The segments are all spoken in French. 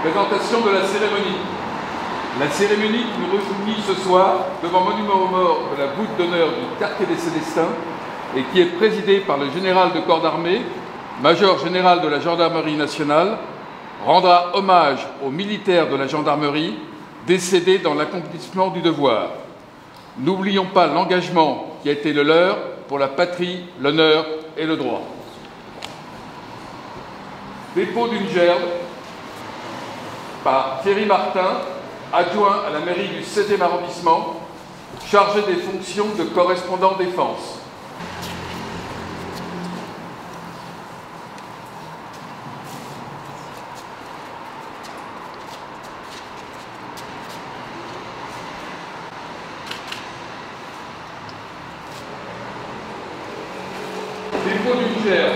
Présentation de la cérémonie. La cérémonie qui nous réunit ce soir devant Monument aux Morts de la voûte d'honneur du quartier des Célestins et qui est présidée par le général de corps d'armée, major général de la gendarmerie nationale, rendra hommage aux militaires de la gendarmerie décédés dans l'accomplissement du devoir. N'oublions pas l'engagement qui a été le leur pour la patrie, l'honneur et le droit. Dépôt d'une gerbe par Thierry Martin, adjoint à la mairie du 16e arrondissement, chargé des fonctions de correspondant défense. Dépôt d'une gerbe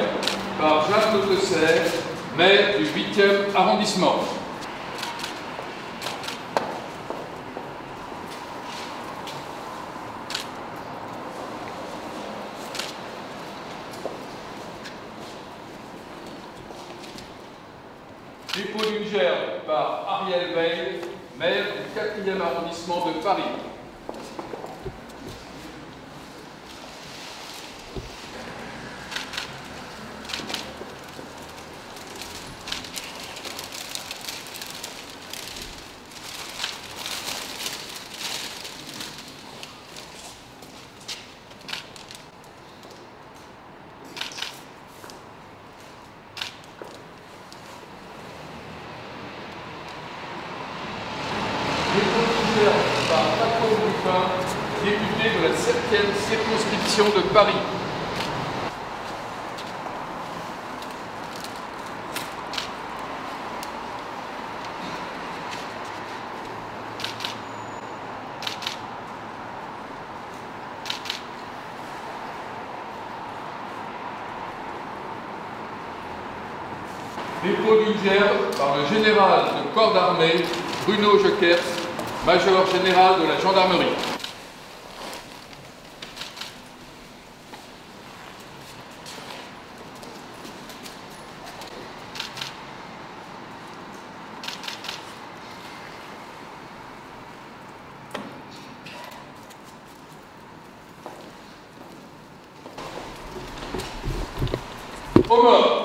par Jacques Lautesserre, maire du 8e arrondissement. Dépôt d'une gerbe par Ariel Veil, maire du 4e arrondissement de Paris. Par Paco Ruffin, député de la 7e circonscription de Paris. Dépôt d'une gerbe par le général de corps d'armée Bruno Joquers, major général de la gendarmerie. Aux morts.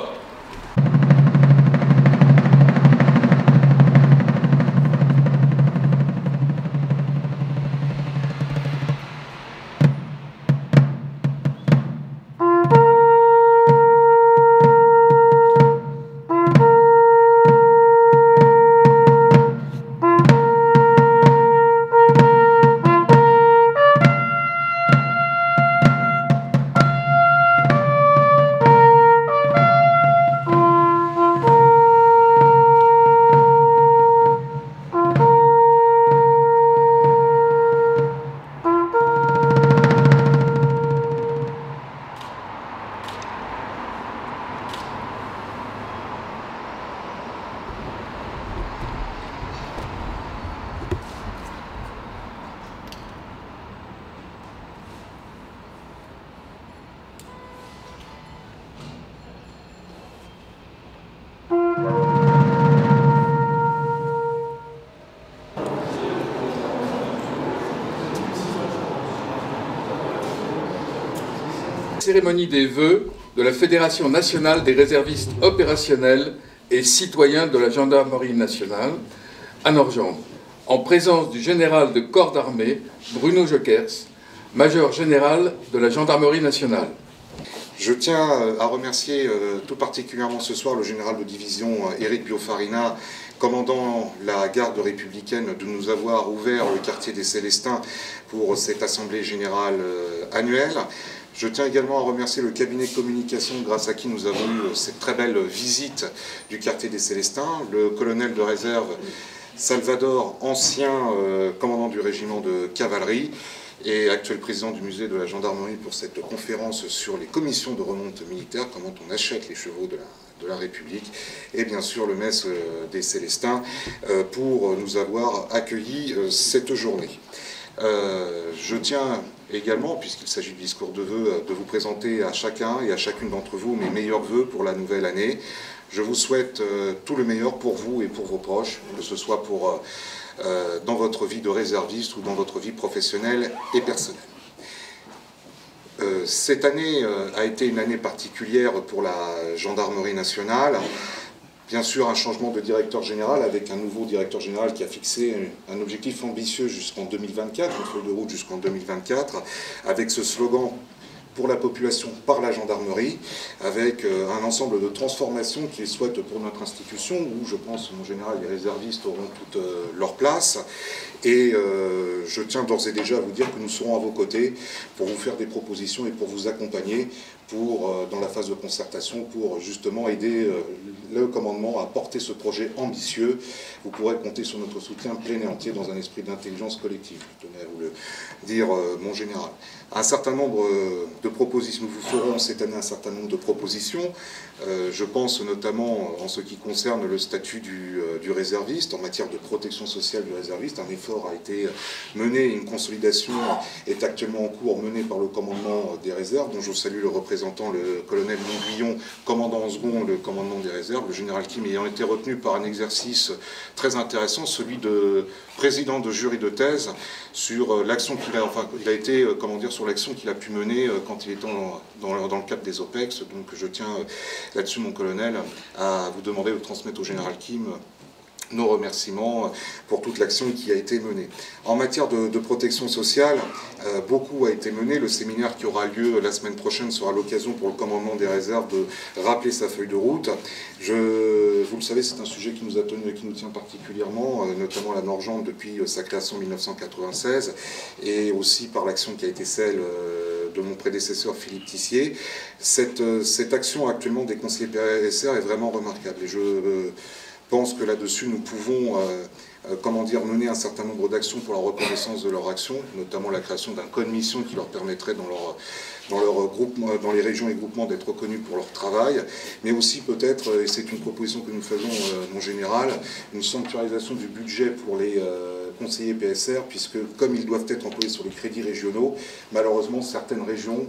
Cérémonie des vœux de la Fédération nationale des réservistes opérationnels et citoyens de la gendarmerie nationale à Norgendre, en présence du général de corps d'armée Bruno Joquers, major général de la gendarmerie nationale. Je tiens à remercier tout particulièrement ce soir le général de division Éric Biofarina, commandant la garde républicaine, de nous avoir ouvert le quartier des Célestins pour cette assemblée générale annuelle. Je tiens également à remercier le cabinet de communication grâce à qui nous avons eu cette très belle visite du quartier des Célestins, le colonel de réserve Salvador, ancien commandant du régiment de cavalerie et actuel président du musée de la gendarmerie pour cette conférence sur les commissions de remonte militaire, comment on achète les chevaux de la République, et bien sûr le mess des Célestins pour nous avoir accueillis cette journée. Je tiens également, puisqu'il s'agit du discours de vœux, de vous présenter à chacun et à chacune d'entre vous mes meilleurs vœux pour la nouvelle année. Je vous souhaite tout le meilleur pour vous et pour vos proches, que ce soit dans votre vie de réserviste ou dans votre vie professionnelle et personnelle. Cette année a été une année particulière pour la gendarmerie nationale. Bien sûr, un changement de directeur général avec un nouveau directeur général qui a fixé un objectif ambitieux jusqu'en 2024, une feuille de route jusqu'en 2024, avec ce slogan « Pour la population, par la gendarmerie », avec un ensemble de transformations qu'il souhaite pour notre institution, où je pense en général les réservistes auront toute leur place. Et je tiens d'ores et déjà à vous dire que nous serons à vos côtés pour vous faire des propositions et pour vous accompagner dans la phase de concertation, pour justement aider le commandement à porter ce projet ambitieux. Vous pourrez compter sur notre soutien plein et entier dans un esprit d'intelligence collective. Je tenais à vous le dire, mon général. Un certain nombre de propositions, nous vous ferons cette année un certain nombre de propositions. Je pense notamment en ce qui concerne le statut du réserviste, en matière de protection sociale du réserviste. Un effort a été mené, une consolidation est actuellement en cours menée par le commandement des réserves, dont je salue le représentant, le colonel Montguillon, commandant en second, le commandement des réserves, le général Kim ayant été retenu par un exercice très intéressant, celui de président de jury de thèse sur l'action qu'il a, enfin, il a été, comment dire, sur l'action qu'il a pu mener quand il était dans le cadre des OPEX. Donc je tiens là-dessus, mon colonel, à vous demander de transmettre au général Kim nos remerciements pour toute l'action qui a été menée. En matière de protection sociale, beaucoup a été mené. Le séminaire qui aura lieu la semaine prochaine sera l'occasion pour le commandement des réserves de rappeler sa feuille de route. Vous le savez, c'est un sujet qui nous a tenu et qui nous tient particulièrement, notamment la Norgende depuis sa création en 1996, et aussi par l'action qui a été celle de mon prédécesseur Philippe Tissier. Cette action actuellement des conseillers PSR est vraiment remarquable. Et je pense que là-dessus, nous pouvons mener un certain nombre d'actions pour la reconnaissance de leur action, notamment la création d'un code mission qui leur permettrait dans les régions et groupements d'être reconnus pour leur travail, mais aussi peut-être, et c'est une proposition que nous faisons, mon général, une sanctuarisation du budget pour les conseillers PSR, puisque comme ils doivent être employés sur les crédits régionaux, malheureusement certaines régions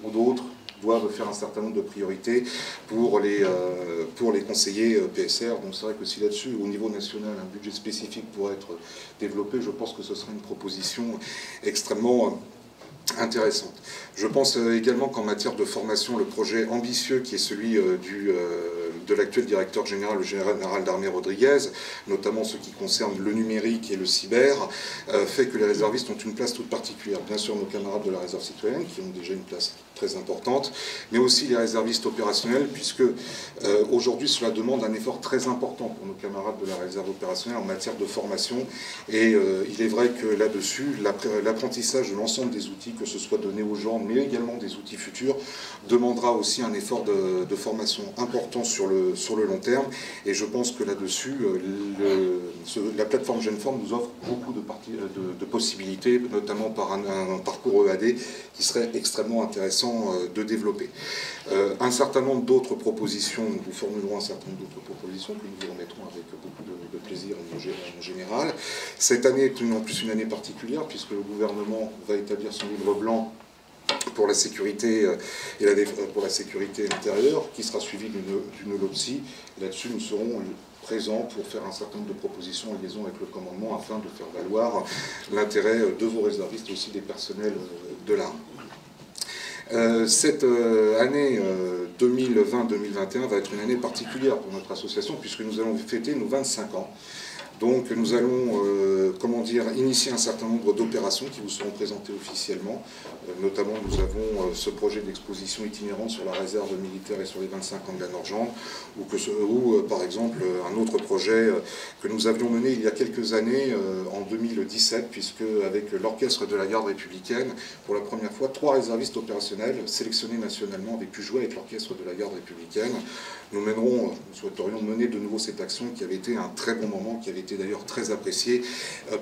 ou d'autres doivent faire un certain nombre de priorités pour les conseillers PSR. Donc c'est vrai que si là-dessus, au niveau national, un budget spécifique pourrait être développé, je pense que ce serait une proposition extrêmement intéressante. Je pense également qu'en matière de formation, le projet ambitieux qui est celui de l'actuel directeur général, le général d'armée Rodriguez, notamment ce qui concerne le numérique et le cyber, fait que les réservistes ont une place toute particulière. Bien sûr, nos camarades de la réserve citoyenne, qui ont déjà une place très importante, mais aussi les réservistes opérationnels, puisque aujourd'hui, cela demande un effort très important pour nos camarades de la réserve opérationnelle en matière de formation. Et il est vrai que là-dessus, l'apprentissage de l'ensemble des outils, que ce soit donné aux gens, mais également des outils futurs, demandera aussi un effort de formation important sur le long terme. Et je pense que là-dessus, la plateforme Genform nous offre beaucoup de possibilités, notamment par un parcours EAD qui serait extrêmement intéressant de développer. Un certain nombre d'autres propositions, nous vous formulerons un certain nombre d'autres propositions que nous vous remettrons avec beaucoup de plaisir en général. Cette année est en plus une année particulière puisque le gouvernement va établir son livre blanc pour la sécurité pour la sécurité intérieure, qui sera suivi d'une LOPSI. Là-dessus, nous serons présents pour faire un certain nombre de propositions en liaison avec le commandement afin de faire valoir l'intérêt de vos réservistes et aussi des personnels de l'arme. Cette année 2020-2021 va être une année particulière pour notre association puisque nous allons fêter nos 25 ans. Donc nous allons initier un certain nombre d'opérations qui vous seront présentées officiellement. Notamment nous avons ce projet d'exposition itinérante sur la réserve militaire et sur les 25 ans de la Norgende, ou par exemple un autre projet que nous avions mené il y a quelques années, en 2017, puisque avec l'orchestre de la garde républicaine, pour la première fois, 3 réservistes opérationnels sélectionnés nationalement avaient pu jouer avec l'orchestre de la garde républicaine. Nous souhaiterions mener de nouveau cette action qui avait été un très bon moment, qui avait été d'ailleurs très apprécié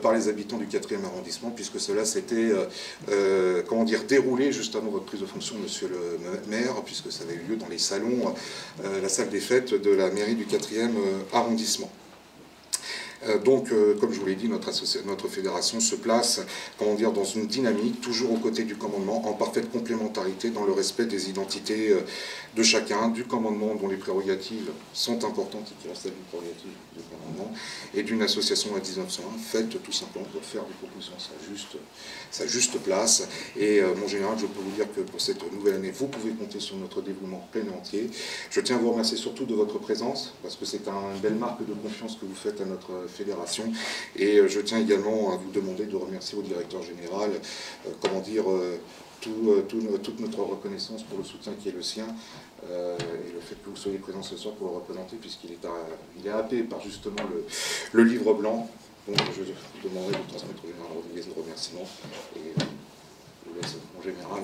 par les habitants du 4e arrondissement, puisque cela s'était déroulé juste avant votre prise de fonction, monsieur le maire, puisque ça avait eu lieu dans les salons, la salle des fêtes de la mairie du 4e arrondissement. Donc, comme je vous l'ai dit, notre fédération se place, comment dire, dans une dynamique, toujours aux côtés du commandement, en parfaite complémentarité, dans le respect des identités de chacun, du commandement dont les prérogatives sont importantes et qui restent à une prérogative du commandement, et d'une association à 1901, faite tout simplement pour faire des propositions à sa juste place. Et mon général, je peux vous dire que pour cette nouvelle année, vous pouvez compter sur notre dévouement plein et entier. Je tiens à vous remercier surtout de votre présence, parce que c'est une belle marque de confiance que vous faites à notre fédération. Et je tiens également à vous demander de remercier au directeur général, comment dire, toute notre reconnaissance pour le soutien qui est le sien, et le fait que vous soyez présent ce soir pour le représenter, puisqu'il est happé par justement le livre blanc. Donc je vous demanderai de transmettre au général Rodriguez le remerciement, et je vous laisse, mon général.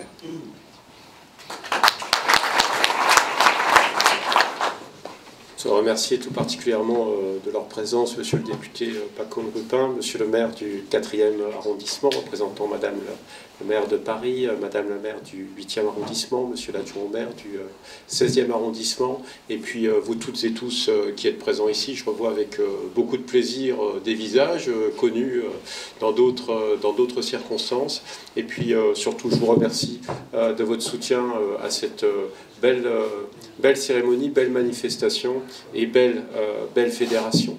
Je remercier tout particulièrement de leur présence monsieur le député Paco Rupin, monsieur le maire du 4e arrondissement, représentant madame le maire de Paris, madame le maire du 8e arrondissement, monsieur l'adjoint au maire du 16e arrondissement, et puis vous toutes et tous qui êtes présents ici. Je revois avec beaucoup de plaisir des visages connus dans d'autres circonstances. Et puis surtout, je vous remercie de votre soutien à cette belle cérémonie, belle manifestation et belle fédération.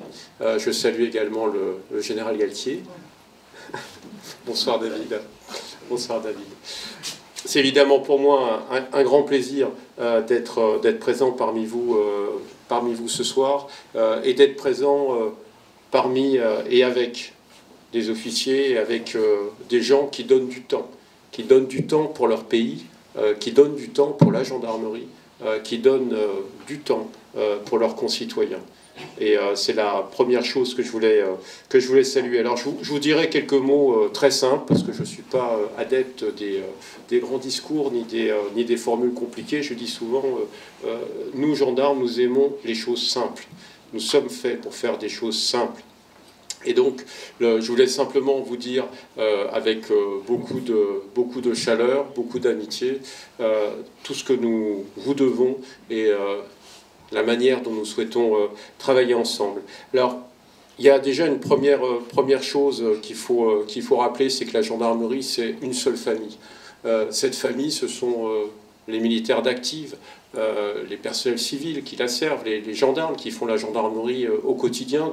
Je salue également le général Galtier. Bonsoir David. Bonsoir David. C'est évidemment pour moi un grand plaisir d'être présent parmi vous ce soir et d'être présent parmi et avec des officiers et avec des gens qui donnent du temps pour leur pays, qui donnent du temps pour la gendarmerie, qui donnent du temps pour leurs concitoyens. Et c'est la première chose que je voulais saluer. Alors je vous dirai quelques mots très simples, parce que je ne suis pas adepte des grands discours ni des formules compliquées. Je dis souvent, nous gendarmes, nous aimons les choses simples. Nous sommes faits pour faire des choses simples. Et donc, je voulais simplement vous dire, avec beaucoup de chaleur, beaucoup d'amitié, tout ce que nous vous devons et la manière dont nous souhaitons travailler ensemble. Alors, il y a déjà une première chose qu'il faut rappeler, c'est que la gendarmerie, c'est une seule famille. Cette famille, ce sont les militaires d'active, les personnels civils qui la servent, les gendarmes qui font la gendarmerie au quotidien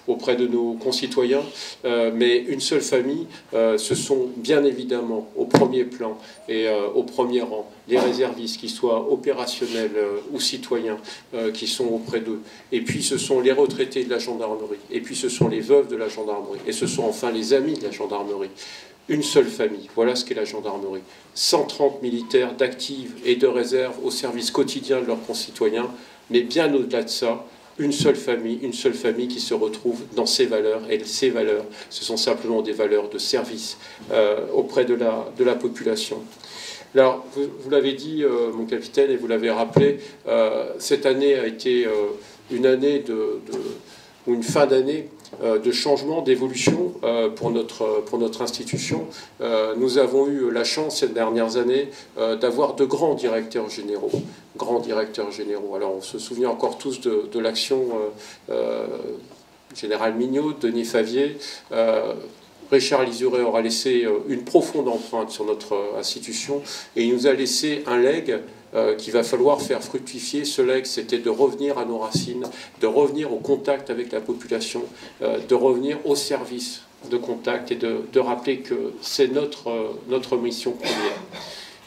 auprès de nos concitoyens. Mais une seule famille, ce sont bien évidemment au premier plan et au premier rang les réservistes, qu'ils soient opérationnels ou citoyens, qui sont auprès d'eux. Et puis ce sont les retraités de la gendarmerie. Et puis ce sont les veuves de la gendarmerie. Et ce sont enfin les amis de la gendarmerie. Une seule famille, voilà ce qu'est la gendarmerie. 130 militaires d'active et de réserve au service quotidien de leurs concitoyens, mais bien au-delà de ça, une seule famille qui se retrouve dans ses valeurs. Et ces valeurs, ce sont simplement des valeurs de service auprès de la population. Alors, vous l'avez dit, mon capitaine, et vous l'avez rappelé, cette année a été une année ou une fin d'année de changement, d'évolution pour notre institution. Nous avons eu la chance ces dernières années d'avoir de grands directeurs généraux. Alors on se souvient encore tous de l'action Général Mignot, Denis Favier. Richard Lizuret aura laissé une profonde empreinte sur notre institution et il nous a laissé un legs qu'il va falloir faire fructifier. Ce legs, c'était de revenir à nos racines, de revenir au contact avec la population, de revenir au service de contact et de rappeler que c'est notre mission première.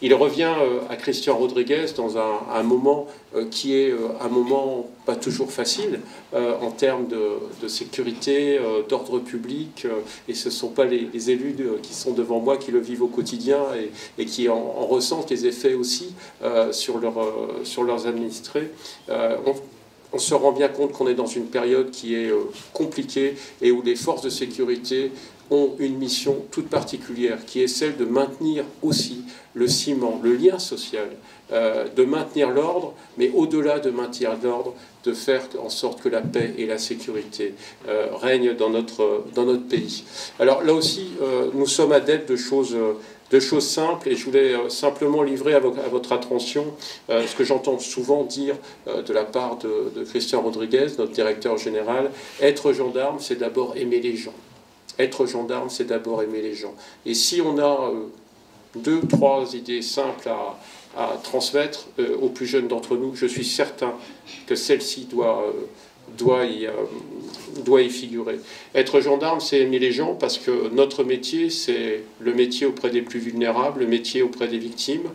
Il revient à Christian Rodriguez dans un moment qui est un moment pas toujours facile en termes de sécurité, d'ordre public, et ce ne sont pas les élus qui sont devant moi qui le vivent au quotidien et qui en ressentent les effets aussi sur leurs administrés. On se rend bien compte qu'on est dans une période qui est compliquée et où les forces de sécurité ont une mission toute particulière, qui est celle de maintenir aussi le ciment, le lien social, de maintenir l'ordre, mais au-delà de maintenir l'ordre, de faire en sorte que la paix et la sécurité règnent dans notre pays. Alors là aussi, nous sommes adeptes de choses choses simples, et je voulais simplement livrer à votre attention ce que j'entends souvent dire de la part de Christian Rodriguez, notre directeur général. Être gendarme, c'est d'abord aimer les gens. Être gendarme, c'est d'abord aimer les gens. Et si on a 2, 3 idées simples à transmettre aux plus jeunes d'entre nous, je suis certain que celle-ci doit y figurer. Être gendarme, c'est aimer les gens, parce que notre métier, c'est le métier auprès des plus vulnérables, le métier auprès des victimes,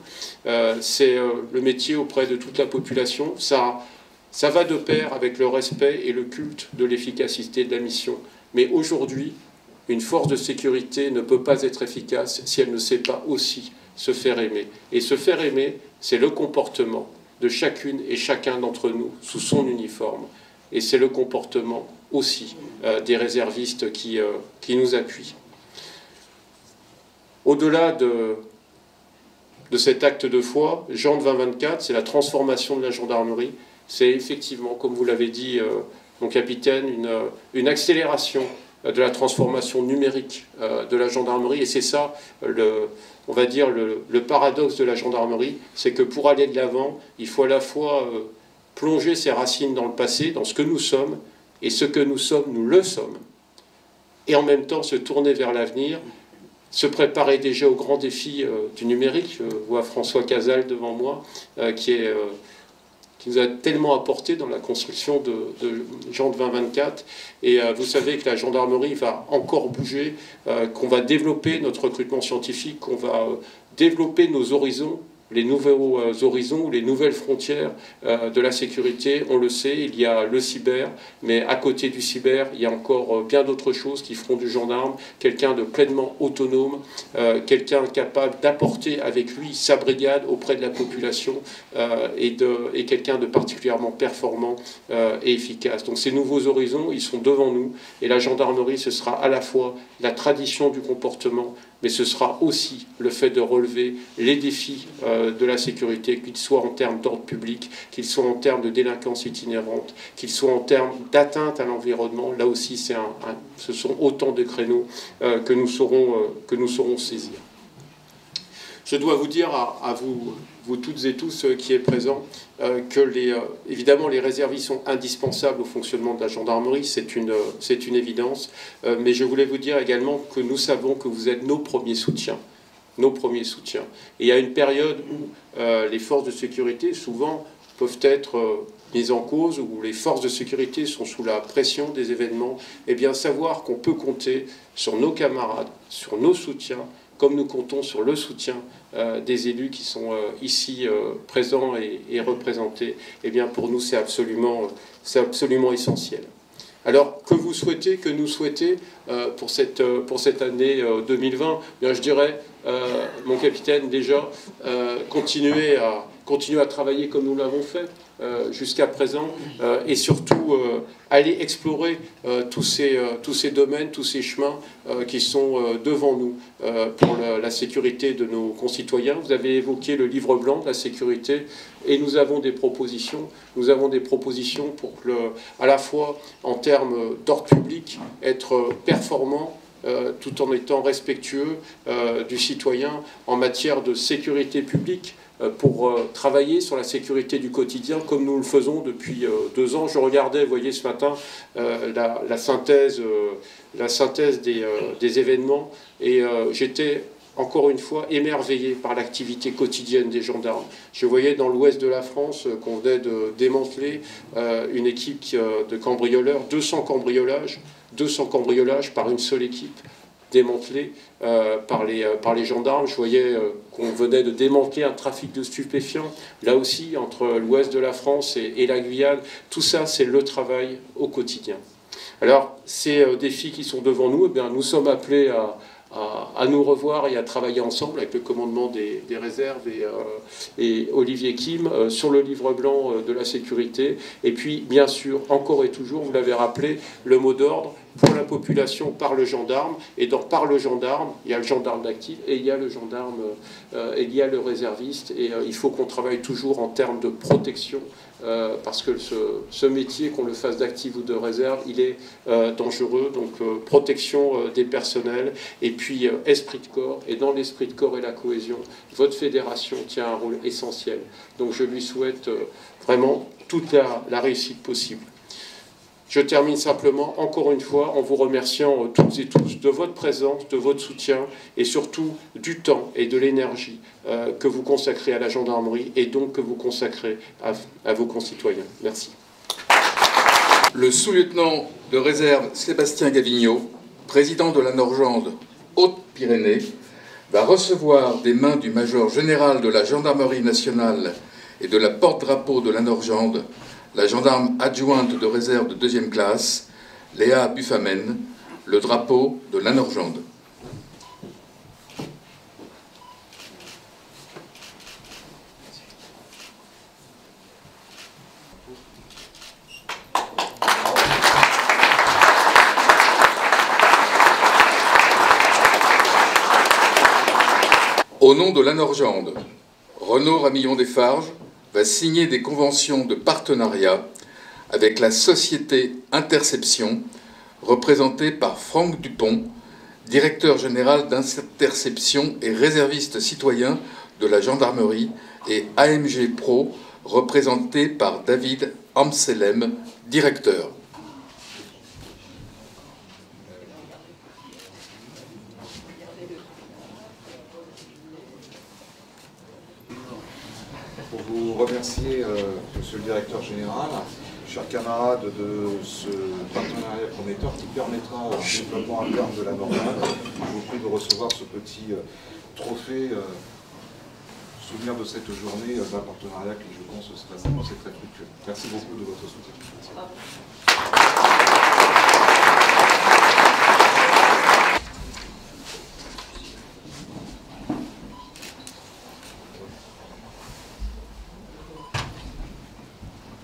c'est le métier auprès de toute la population. Ça va de pair avec le respect et le culte de l'efficacité de la mission. Mais aujourd'hui, une force de sécurité ne peut pas être efficace si elle ne sait pas aussi se faire aimer. Et se faire aimer, c'est le comportement de chacune et chacun d'entre nous sous son uniforme. Et c'est le comportement aussi des réservistes qui nous appuient. Au-delà de cet acte de foi, Jean 2024, c'est la transformation de la gendarmerie. C'est effectivement, comme vous l'avez dit, mon capitaine, une accélération de la transformation numérique de la gendarmerie. Et c'est ça, on va dire, le paradoxe de la gendarmerie, c'est que pour aller de l'avant, il faut à la fois plonger ses racines dans le passé, dans ce que nous sommes, et ce que nous sommes, nous le sommes. Et en même temps, se tourner vers l'avenir, se préparer déjà aux grands défis du numérique. Je vois François Casal devant moi, qui nous a tellement apporté dans la construction de Jean 2024. Et vous savez que la gendarmerie va encore bouger, qu'on va développer notre recrutement scientifique, qu'on va développer nos horizons, les nouveaux horizons ou les nouvelles frontières de la sécurité. On le sait, il y a le cyber, mais à côté du cyber, il y a encore bien d'autres choses qui feront du gendarme quelqu'un de pleinement autonome, quelqu'un capable d'apporter avec lui sa brigade auprès de la population et quelqu'un de particulièrement performant et efficace. Donc ces nouveaux horizons, ils sont devant nous, et la gendarmerie, ce sera à la fois la tradition du comportement, mais ce sera aussi le fait de relever les défis de la sécurité, qu'ils soient en termes d'ordre public, qu'ils soient en termes de délinquance itinérante, qu'ils soient en termes d'atteinte à l'environnement. Là aussi, ce sont autant de créneaux que nous saurons saisir. Je dois vous dire à vous toutes et tous qui êtes présents, que évidemment les réservistes sont indispensables au fonctionnement de la gendarmerie, c'est une évidence, mais je voulais vous dire également que nous savons que vous êtes nos premiers soutiens. Nos premiers soutiens. Et il y a une période où les forces de sécurité, souvent, peuvent être mises en cause, où les forces de sécurité sont sous la pression des événements. Eh bien, savoir qu'on peut compter sur nos camarades, sur nos soutiens, comme nous comptons sur le soutien des élus qui sont ici présents et représentés, eh bien, pour nous, c'est absolument essentiel. Alors, que vous souhaitez, que nous souhaitez pour cette année 2020 ? Bien, je dirais, mon capitaine, déjà, continuer à travailler comme nous l'avons fait jusqu'à présent, et surtout aller explorer tous ces domaines, tous ces chemins qui sont devant nous pour la sécurité de nos concitoyens. Vous avez évoqué le livre blanc de la sécurité, et nous avons des propositions. Nous avons des propositions pour à la fois en termes d'ordre public, être performant, tout en étant respectueux du citoyen en matière de sécurité publique, pour travailler sur la sécurité du quotidien comme nous le faisons depuis 2 ans. Je regardais, vous voyez, ce matin, la synthèse des événements, et j'étais encore une fois émerveillé par l'activité quotidienne des gendarmes. Je voyais dans l'ouest de la France qu'on venait de démanteler une équipe de cambrioleurs, 200 cambriolages par une seule équipe, démantelés par les gendarmes. Je voyais qu'on venait de démanteler un trafic de stupéfiants, là aussi, entre l'ouest de la France et la Guyane. Tout ça, c'est le travail au quotidien. Alors, ces défis qui sont devant nous, eh bien, nous sommes appelés à nous revoir et à travailler ensemble avec le commandement des réserves et Olivier Kim sur le livre blanc de la sécurité. Et puis, bien sûr, encore et toujours, vous l'avez rappelé, le mot d'ordre pour la population par le gendarme. Et par le gendarme, il y a le gendarme d'actif et il y a le gendarme, il y a le réserviste. Et il faut qu'on travaille toujours en termes de protection parce que ce métier, qu'on le fasse d'active ou de réserve, il est dangereux. Donc protection des personnels et puis esprit de corps. Et dans l'esprit de corps et la cohésion, votre fédération tient un rôle essentiel. Donc je lui souhaite vraiment toute la réussite possible. Je termine simplement, encore une fois, en vous remerciant toutes et tous de votre présence, de votre soutien et surtout du temps et de l'énergie que vous consacrez à la gendarmerie et donc que vous consacrez à vos concitoyens. Merci. Le sous-lieutenant de réserve Sébastien Gavigno, président de la Norgende Haute-Pyrénées, va recevoir des mains du major général de la gendarmerie nationale et de la porte-drapeau de la Norgende, la gendarme adjointe de réserve de 2e classe, Léa Buffamen, le drapeau de la Norgende. Au nom de la Norgende, Renaud Ramillon-Desfarges va signer des conventions de partenariat avec la société Interception, représentée par Franck Dupont, directeur général d'Interception et réserviste citoyen de la gendarmerie, et AMG Pro, représenté par David Amselem, directeur. Pour vous remercier, Monsieur le Directeur Général, chers camarades, de ce partenariat prometteur qui permettra le développement à terme de la Norgende. Je vous prie de recevoir ce petit trophée, souvenir de cette journée d'un partenariat qui, je pense, sera très fructueux. Merci beaucoup de votre soutien.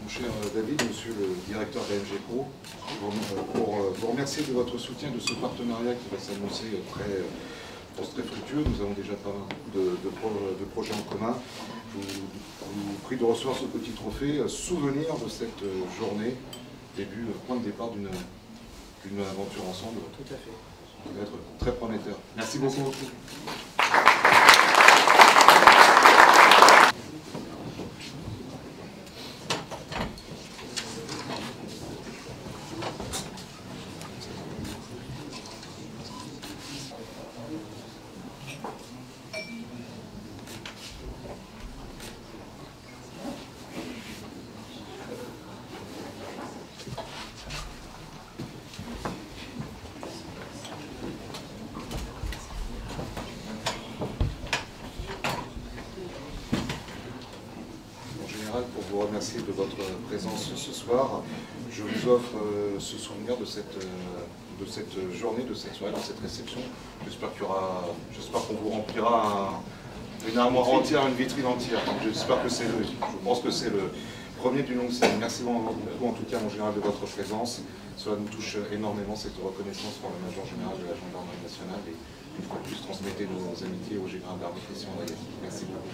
Cher David, monsieur le directeur d'AMG Pro, pour vous remercier de votre soutien de ce partenariat qui va s'annoncer très fructueux. Nous avons déjà pas mal de projets en commun. Je vous prie de recevoir ce petit trophée, souvenir de cette journée, point de départ d'une aventure ensemble. Tout à fait. Qui va être très prometteur. Merci beaucoup. Pour vous remercier de votre présence ce soir, je vous offre ce souvenir de cette journée, de cette soirée, de cette réception. J'espère qu'on vous remplira une armoire entière, une vitrine entière. J'espère que je pense que c'est le premier d'une longue série. Merci beaucoup en tout cas, mon général, de votre présence. Cela nous touche énormément, cette reconnaissance par le major général de la gendarmerie nationale. Et une fois de plus, transmettez nos amitiés au général d'armée Christian Daguet. Merci beaucoup.